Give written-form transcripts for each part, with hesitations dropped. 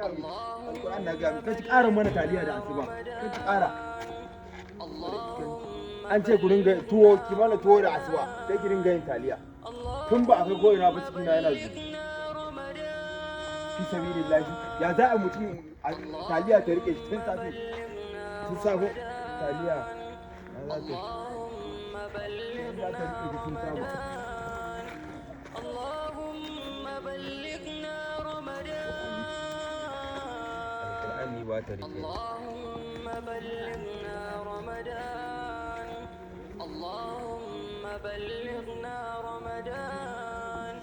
Alƙur'an na gami kai ƙara mana taliya da asuba kai ƙara an ce ku ringa tuwo ki mana tuwo da asuba sai ki ringa yin taliya tun ba a kai ko ina ba cikin na yana zuwa fi sabilillahi ya za a mutum taliya ta rike shi tun safe taliya na za ta rike shi tun safe القرآن باتريك اللهم بلغنا رمضان اللهم بلغنا رمضان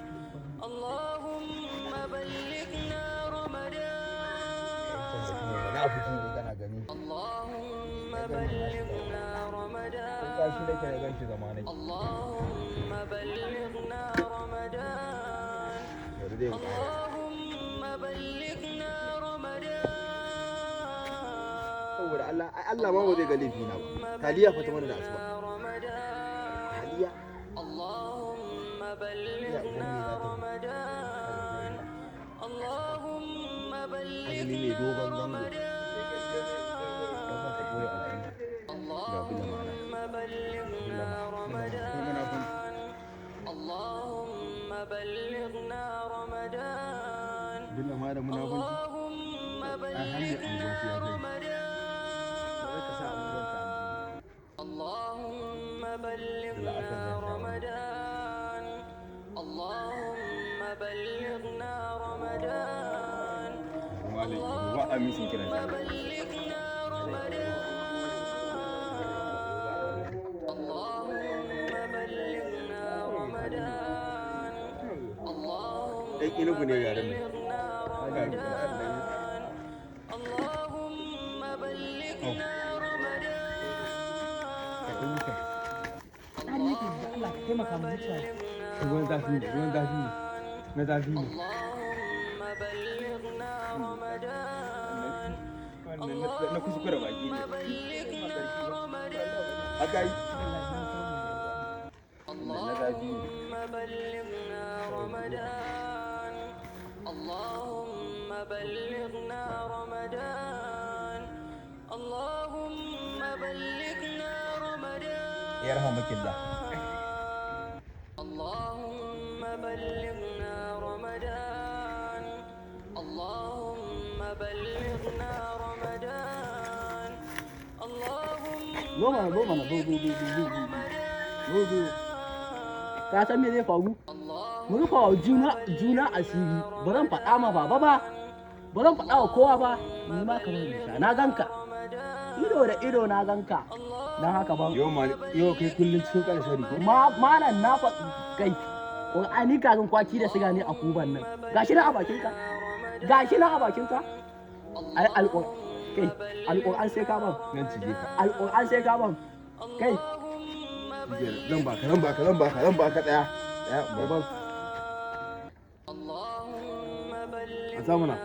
اللهم بلغنا رمضان اللهم بلغنا رمضان اللهم بلغنا رمضان اللهم بلغنا رمضان saboda Allah ma ba zai ga laifi na ba taliya fa ta mana da asuba taliya Allahumma ballighna ramadan Allahumma ballighna ramadan Allahumma ballighna ramadan Allahumma ballighna ramadan Allahumma ballighna ramadan اللهم بلغنا رمضان اللهم بلغنا رمضان اللهم بلغنا رمضان اللهم بلغنا رمضان اللهم بلغنا رمضان اللهم بلغنا ruwan zafi na zafi ne na kuskure baki ne haka yi na zafi ne اللهم بلغنا رمضان اللهم بلغنا رمضان يرحمك الله اللهم بلغنا رمضان اللهم بلغنا رمضان اللهم ka san me zai faru mun rufa wa juna asiri ba zan faɗa ma baba ba ba zan faɗa wa kowa ba ni ma kamar nisa na ganka ido da ido na ganka dan haka ba yau kai kullun cikin ƙarshen ko malam na faɗi kai Qur'ani kazan kwaki da siga ne a kuban nan gashi na a bakinka ai alƙur'an sai ka ban nan cije ka alƙur'an sai ka ban kai zan baka tsaya baban a zamana